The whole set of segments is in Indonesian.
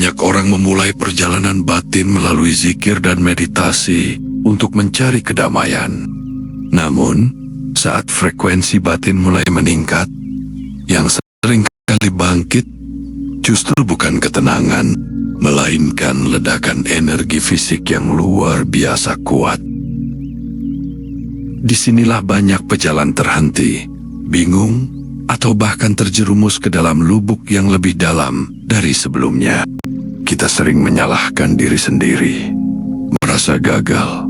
Banyak orang memulai perjalanan batin melalui zikir dan meditasi untuk mencari kedamaian. Namun, saat frekuensi batin mulai meningkat, yang sering kali bangkit justru bukan ketenangan, melainkan ledakan energi fisik yang luar biasa kuat. Disinilah banyak pejalan terhenti, bingung, atau bahkan terjerumus ke dalam lubuk yang lebih dalam dari sebelumnya. Kita sering menyalahkan diri sendiri, merasa gagal,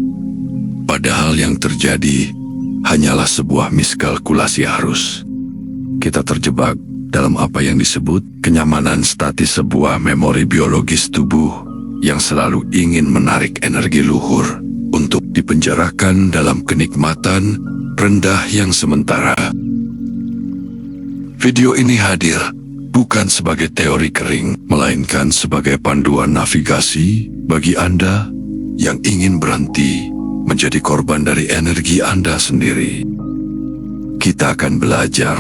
padahal yang terjadi hanyalah sebuah miskalkulasi arus. Kita terjebak dalam apa yang disebut kenyamanan statis, sebuah memori biologis tubuh yang selalu ingin menarik energi luhur untuk dipenjarakan dalam kenikmatan rendah yang sementara. Video ini hadir bukan sebagai teori kering, melainkan sebagai panduan navigasi bagi Anda yang ingin berhenti menjadi korban dari energi Anda sendiri. Kita akan belajar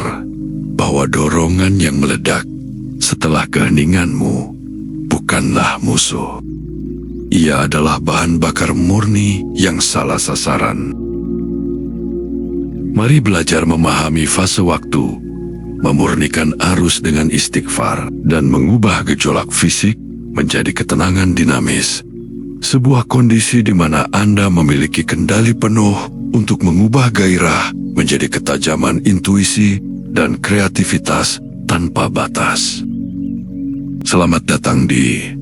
bahwa dorongan yang meledak setelah keheninganmu bukanlah musuh. Ia adalah bahan bakar murni yang salah sasaran. Mari belajar memahami fase waktu, memurnikan arus dengan istighfar, dan mengubah gejolak fisik menjadi ketenangan dinamis. Sebuah kondisi di mana Anda memiliki kendali penuh untuk mengubah gairah menjadi ketajaman intuisi dan kreativitas tanpa batas. Selamat datang di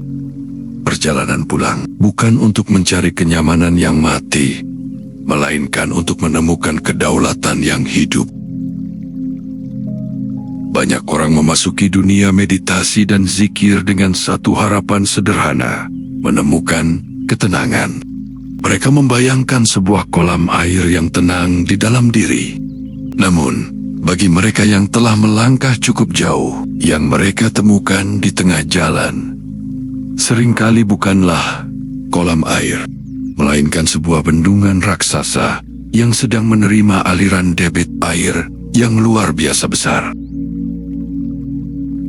perjalanan pulang, bukan untuk mencari kenyamanan yang mati, melainkan untuk menemukan kedaulatan yang hidup. Banyak orang memasuki dunia meditasi dan zikir dengan satu harapan sederhana, menemukan ketenangan. Mereka membayangkan sebuah kolam air yang tenang di dalam diri. Namun, bagi mereka yang telah melangkah cukup jauh, yang mereka temukan di tengah jalan seringkali bukanlah kolam air, melainkan sebuah bendungan raksasa yang sedang menerima aliran debit air yang luar biasa besar.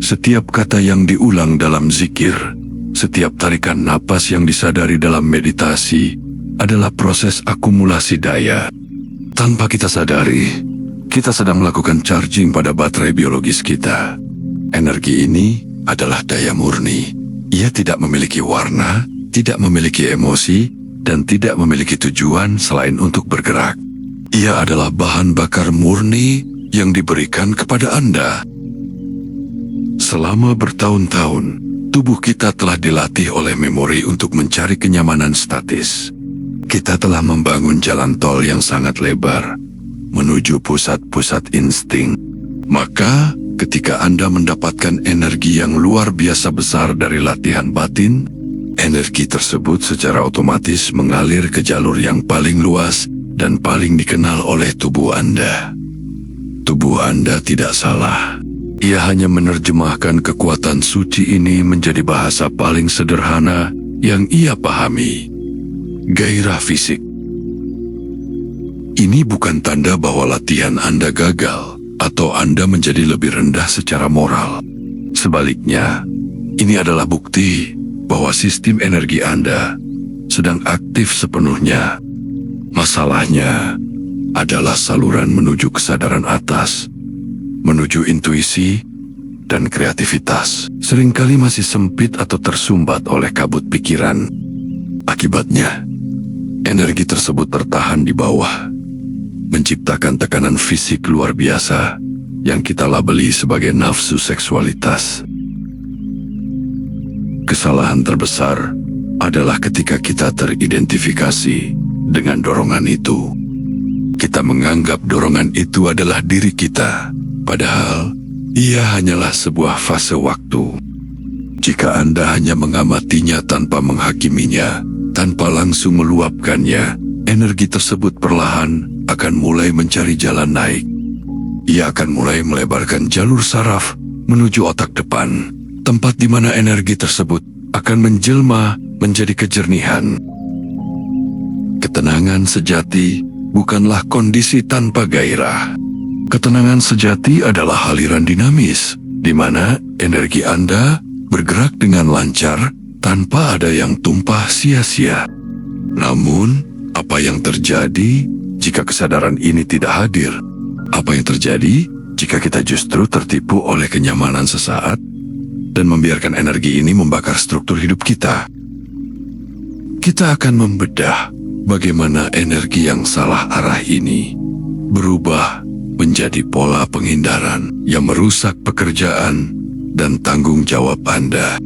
Setiap kata yang diulang dalam zikir, setiap tarikan napas yang disadari dalam meditasi adalah proses akumulasi daya. Tanpa kita sadari, kita sedang melakukan charging pada baterai biologis kita. Energi ini adalah daya murni. Ia tidak memiliki warna, tidak memiliki emosi, dan tidak memiliki tujuan selain untuk bergerak. Ia adalah bahan bakar murni yang diberikan kepada Anda. Selama bertahun-tahun, tubuh kita telah dilatih oleh memori untuk mencari kenyamanan statis. Kita telah membangun jalan tol yang sangat lebar menuju pusat-pusat insting. Maka, ketika Anda mendapatkan energi yang luar biasa besar dari latihan batin, energi tersebut secara otomatis mengalir ke jalur yang paling luas dan paling dikenal oleh tubuh Anda. Tubuh Anda tidak salah. Ia hanya menerjemahkan kekuatan suci ini menjadi bahasa paling sederhana yang ia pahami. Gairah fisik. Ini bukan tanda bahwa latihan Anda gagal atau Anda menjadi lebih rendah secara moral. Sebaliknya, ini adalah bukti bahwa sistem energi Anda sedang aktif sepenuhnya. Masalahnya adalah saluran menuju kesadaran atas, menuju intuisi dan kreativitas seringkali masih sempit atau tersumbat oleh kabut pikiran. Akibatnya, energi tersebut tertahan di bawah, menciptakan tekanan fisik luar biasa yang kita labeli sebagai nafsu seksualitas. Kesalahan terbesar adalah ketika kita teridentifikasi dengan dorongan itu. Kita menganggap dorongan itu adalah diri kita, padahal ia hanyalah sebuah fase waktu. Jika Anda hanya mengamatinya tanpa menghakiminya, tanpa langsung meluapkannya, energi tersebut perlahan akan mulai mencari jalan naik. Ia akan mulai melebarkan jalur saraf menuju otak depan, tempat di mana energi tersebut akan menjelma menjadi kejernihan. Ketenangan sejati bukanlah kondisi tanpa gairah. Ketenangan sejati adalah aliran dinamis, di mana energi Anda bergerak dengan lancar tanpa ada yang tumpah sia-sia. Namun, apa yang terjadi jika kesadaran ini tidak hadir? Apa yang terjadi jika kita justru tertipu oleh kenyamanan sesaat dan membiarkan energi ini membakar struktur hidup kita? Kita akan membedah bagaimana energi yang salah arah ini berubah menjadi pola penghindaran yang merusak pekerjaan dan tanggung jawab Anda.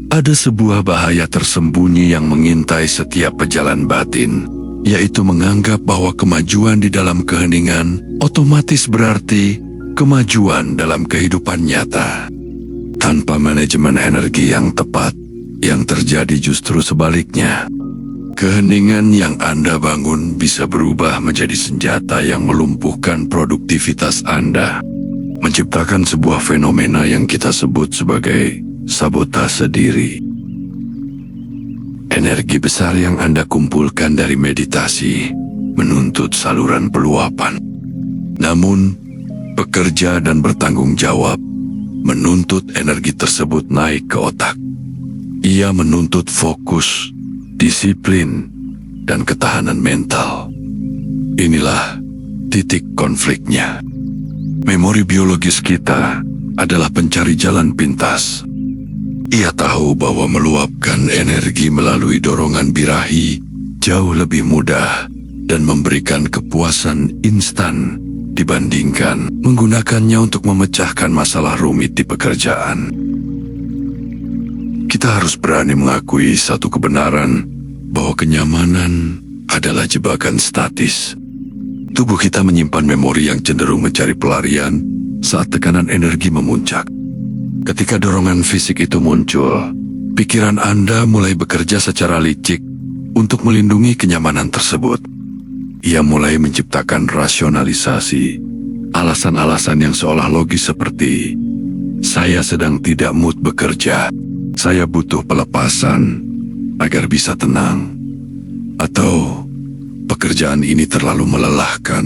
Ada sebuah bahaya tersembunyi yang mengintai setiap pejalan batin, yaitu menganggap bahwa kemajuan di dalam keheningan otomatis berarti kemajuan dalam kehidupan nyata. Tanpa manajemen energi yang tepat, yang terjadi justru sebaliknya. Keheningan yang Anda bangun bisa berubah menjadi senjata yang melumpuhkan produktivitas Anda, menciptakan sebuah fenomena yang kita sebut sebagai sabotase diri. Energi besar yang Anda kumpulkan dari meditasi menuntut saluran peluapan. Namun, bekerja dan bertanggung jawab menuntut energi tersebut naik ke otak. Ia menuntut fokus, disiplin, dan ketahanan mental. Inilah titik konfliknya. Memori biologis kita adalah pencari jalan pintas. Ia tahu bahwa meluapkan energi melalui dorongan birahi jauh lebih mudah dan memberikan kepuasan instan dibandingkan menggunakannya untuk memecahkan masalah rumit di pekerjaan. Kita harus berani mengakui satu kebenaran, bahwa kenyamanan adalah jebakan statis. Tubuh kita menyimpan memori yang cenderung mencari pelarian saat tekanan energi memuncak. Ketika dorongan fisik itu muncul, pikiran Anda mulai bekerja secara licik untuk melindungi kenyamanan tersebut. Ia mulai menciptakan rasionalisasi, alasan-alasan yang seolah logis seperti, saya sedang tidak mood bekerja, saya butuh pelepasan agar bisa tenang, atau pekerjaan ini terlalu melelahkan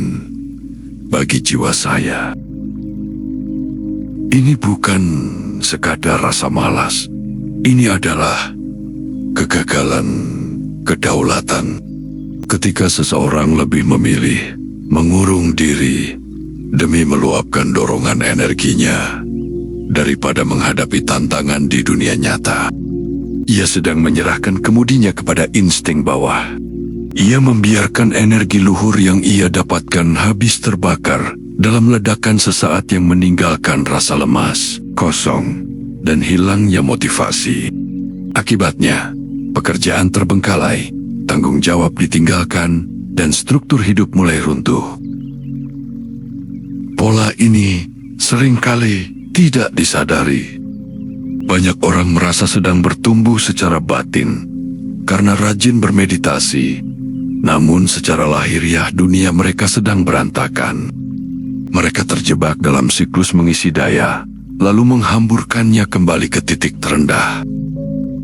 bagi jiwa saya. Ini bukan sekadar rasa malas, ini adalah kegagalan kedaulatan. Ketika seseorang lebih memilih mengurung diri demi meluapkan dorongan energinya daripada menghadapi tantangan di dunia nyata, ia sedang menyerahkan kemudinya kepada insting bawah. Ia membiarkan energi luhur yang ia dapatkan habis terbakar dalam ledakan sesaat yang meninggalkan rasa lemas, kosong, dan hilangnya motivasi. Akibatnya, pekerjaan terbengkalai, tanggung jawab ditinggalkan, dan struktur hidup mulai runtuh. Pola ini seringkali tidak disadari. Banyak orang merasa sedang bertumbuh secara batin karena rajin bermeditasi, namun secara lahiriah dunia mereka sedang berantakan. Mereka terjebak dalam siklus mengisi daya, lalu menghamburkannya kembali ke titik terendah.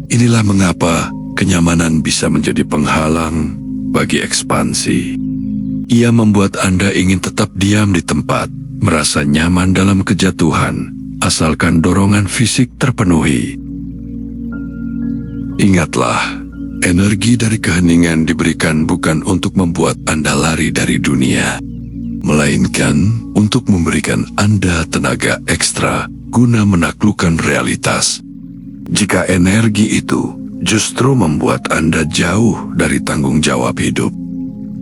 Inilah mengapa kenyamanan bisa menjadi penghalang bagi ekspansi. Ia membuat Anda ingin tetap diam di tempat, merasa nyaman dalam kejatuhan, asalkan dorongan fisik terpenuhi. Ingatlah, energi dari keheningan diberikan bukan untuk membuat Anda lari dari dunia, melainkan untuk memberikan Anda tenaga ekstra guna menaklukkan realitas. Jika energi itu justru membuat Anda jauh dari tanggung jawab hidup,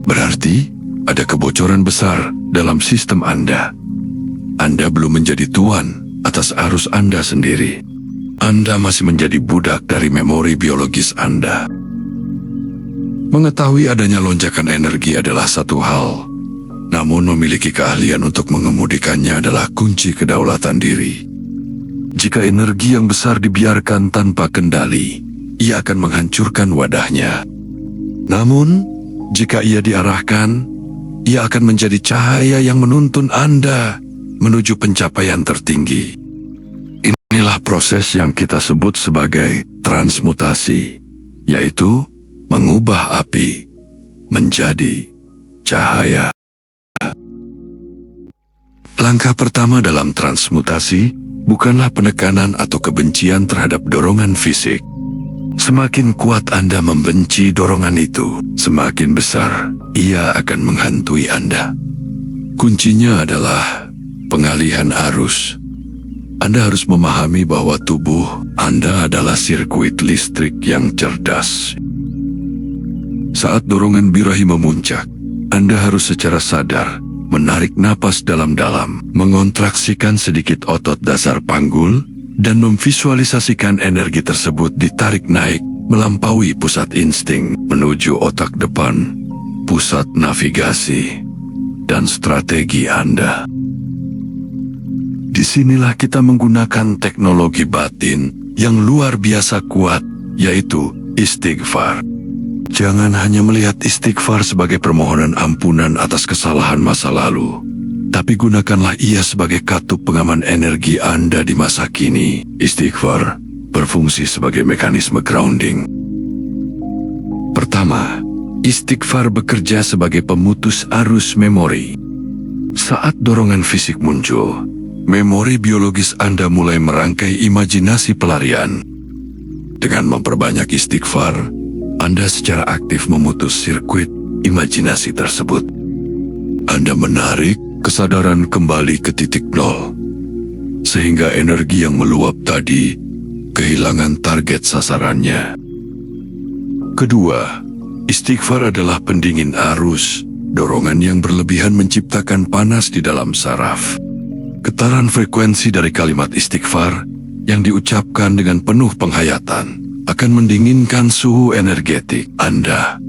berarti ada kebocoran besar dalam sistem Anda. Anda belum menjadi tuan atas arus Anda sendiri. Anda masih menjadi budak dari memori biologis Anda. Mengetahui adanya lonjakan energi adalah satu hal, namun memiliki keahlian untuk mengemudikannya adalah kunci kedaulatan diri. Jika energi yang besar dibiarkan tanpa kendali, ia akan menghancurkan wadahnya. Namun, jika ia diarahkan, ia akan menjadi cahaya yang menuntun Anda menuju pencapaian tertinggi. Inilah proses yang kita sebut sebagai transmutasi, yaitu mengubah api menjadi cahaya. Langkah pertama dalam transmutasi bukanlah penekanan atau kebencian terhadap dorongan fisik. Semakin kuat Anda membenci dorongan itu, semakin besar ia akan menghantui Anda. Kuncinya adalah pengalihan arus. Anda harus memahami bahwa tubuh Anda adalah sirkuit listrik yang cerdas. Saat dorongan birahi memuncak, Anda harus secara sadar menarik napas dalam-dalam, mengontraksikan sedikit otot dasar panggul, dan memvisualisasikan energi tersebut ditarik naik melampaui pusat insting menuju otak depan, pusat navigasi, dan strategi Anda. Disinilah kita menggunakan teknologi batin yang luar biasa kuat, yaitu istighfar. Jangan hanya melihat istighfar sebagai permohonan ampunan atas kesalahan masa lalu, tapi gunakanlah ia sebagai katup pengaman energi Anda di masa kini. Istighfar berfungsi sebagai mekanisme grounding. Pertama, istighfar bekerja sebagai pemutus arus memori. Saat dorongan fisik muncul, memori biologis Anda mulai merangkai imajinasi pelarian. Dengan memperbanyak istighfar, Anda secara aktif memutus sirkuit imajinasi tersebut. Anda menarik kesadaran kembali ke titik nol, sehingga energi yang meluap tadi kehilangan target sasarannya. Kedua, istighfar adalah pendingin arus. Dorongan yang berlebihan menciptakan panas di dalam saraf. Getaran frekuensi dari kalimat istighfar yang diucapkan dengan penuh penghayatan akan mendinginkan suhu energetik Anda.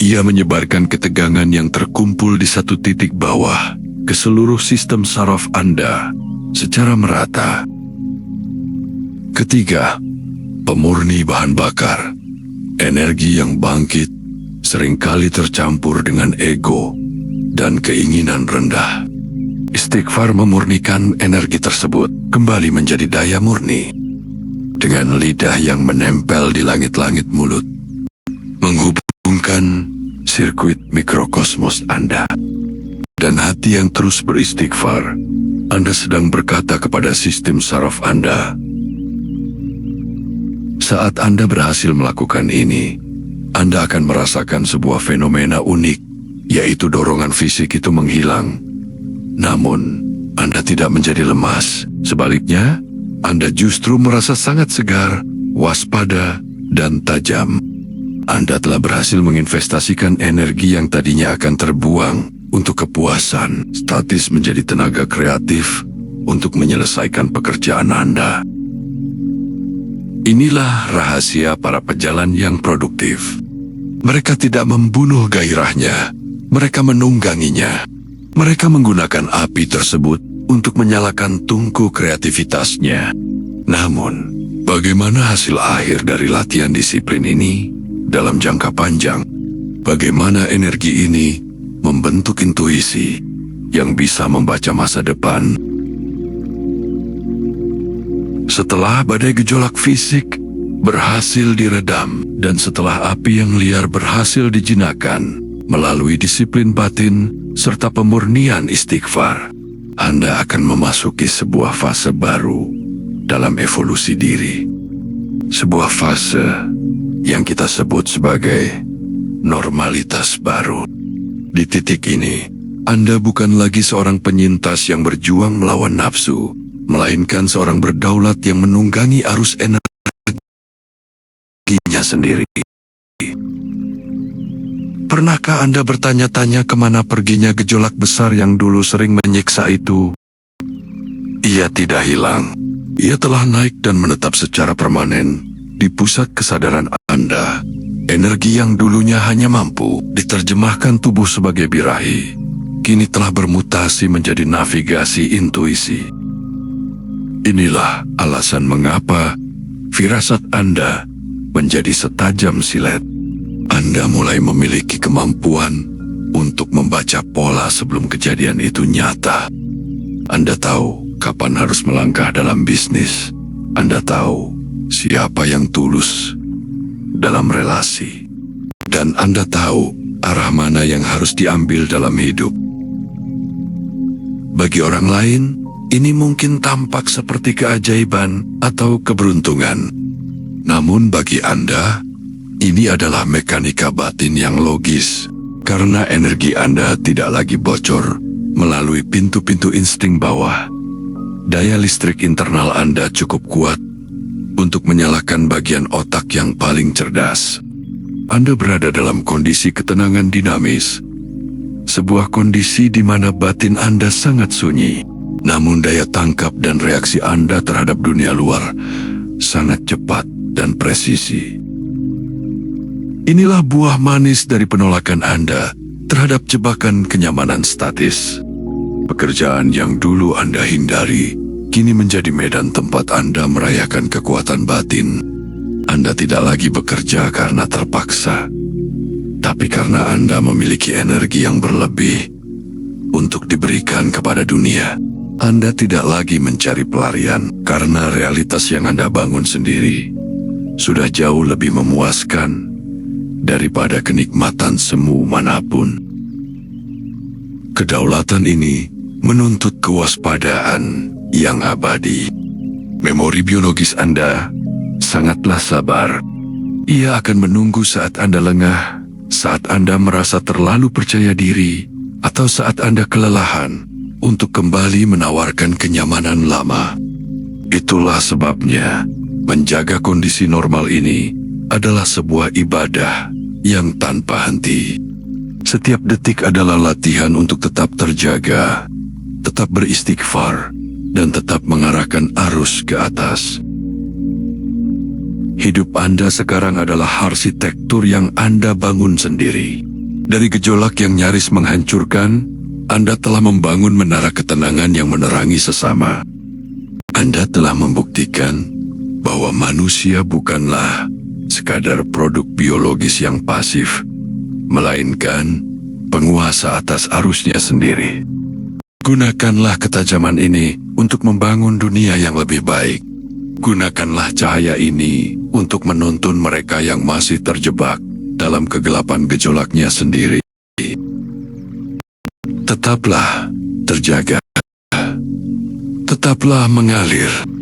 Ia menyebarkan ketegangan yang terkumpul di satu titik bawah ke seluruh sistem saraf Anda secara merata. Ketiga, pemurni bahan bakar. Energi yang bangkit seringkali tercampur dengan ego dan keinginan rendah. Istighfar memurnikan energi tersebut kembali menjadi daya murni. Dengan lidah yang menempel di langit-langit mulut, menghubungkan sirkuit mikrokosmos Anda. Dan hati yang terus beristighfar, Anda sedang berkata kepada sistem saraf Anda. Saat Anda berhasil melakukan ini, Anda akan merasakan sebuah fenomena unik, yaitu dorongan fisik itu menghilang. Namun, Anda tidak menjadi lemas. Sebaliknya, Anda justru merasa sangat segar, waspada, dan tajam. Anda telah berhasil menginvestasikan energi yang tadinya akan terbuang untuk kepuasan, statis menjadi tenaga kreatif untuk menyelesaikan pekerjaan Anda. Inilah rahasia para pejalan yang produktif. Mereka tidak membunuh gairahnya, mereka menungganginya. Mereka menggunakan api tersebut untuk menyalakan tungku kreativitasnya. Namun, bagaimana hasil akhir dari latihan disiplin ini dalam jangka panjang? Bagaimana energi ini membentuk intuisi yang bisa membaca masa depan? Setelah badai gejolak fisik berhasil diredam, dan setelah api yang liar berhasil dijinakkan melalui disiplin batin serta pemurnian istighfar, Anda akan memasuki sebuah fase baru dalam evolusi diri. Sebuah fase yang kita sebut sebagai normalitas baru. Di titik ini, Anda bukan lagi seorang penyintas yang berjuang melawan nafsu, melainkan seorang berdaulat yang menunggangi arus energinya sendiri. Pernahkah Anda bertanya-tanya kemana perginya gejolak besar yang dulu sering menyiksa itu? Ia tidak hilang. Ia telah naik dan menetap secara permanen di pusat kesadaran Anda. Energi yang dulunya hanya mampu diterjemahkan tubuh sebagai birahi, kini telah bermutasi menjadi navigasi intuisi. Inilah alasan mengapa firasat Anda menjadi setajam silet. Anda mulai memiliki kemampuan untuk membaca pola sebelum kejadian itu nyata. Anda tahu kapan harus melangkah dalam bisnis. Anda tahu siapa yang tulus dalam relasi. Dan Anda tahu arah mana yang harus diambil dalam hidup. Bagi orang lain, Ini mungkin tampak seperti keajaiban atau keberuntungan. Namun bagi Anda, ini adalah mekanika batin yang logis. Karena energi Anda tidak lagi bocor melalui pintu-pintu insting bawah. Daya listrik internal Anda cukup kuat untuk menyalakan bagian otak yang paling cerdas. Anda berada dalam kondisi ketenangan dinamis. Sebuah kondisi di mana batin Anda sangat sunyi. Namun daya tangkap dan reaksi Anda terhadap dunia luar sangat cepat dan presisi. Inilah buah manis dari penolakan Anda terhadap jebakan kenyamanan statis. Pekerjaan yang dulu Anda hindari, kini menjadi medan tempat Anda merayakan kekuatan batin. Anda tidak lagi bekerja karena terpaksa, tapi karena Anda memiliki energi yang berlebih untuk diberikan kepada dunia. Anda tidak lagi mencari pelarian karena realitas yang Anda bangun sendiri sudah jauh lebih memuaskan daripada kenikmatan semu manapun. Kedaulatan ini menuntut kewaspadaan yang abadi. Memori biologis Anda sangatlah sabar. Ia akan menunggu saat Anda lengah, saat Anda merasa terlalu percaya diri, atau saat Anda kelelahan untuk kembali menawarkan kenyamanan lama. Itulah sebabnya menjaga kondisi normal ini adalah sebuah ibadah yang tanpa henti. Setiap detik adalah latihan untuk tetap terjaga, tetap beristighfar, dan tetap mengarahkan arus ke atas. Hidup Anda sekarang adalah arsitektur yang Anda bangun sendiri. Dari gejolak yang nyaris menghancurkan, Anda telah membangun menara ketenangan yang menerangi sesama. Anda telah membuktikan bahwa manusia bukanlah sekadar produk biologis yang pasif, melainkan penguasa atas arusnya sendiri. Gunakanlah ketajaman ini untuk membangun dunia yang lebih baik. Gunakanlah cahaya ini untuk menuntun mereka yang masih terjebak dalam kegelapan gejolaknya sendiri. Tetaplah terjaga. Tetaplah mengalir.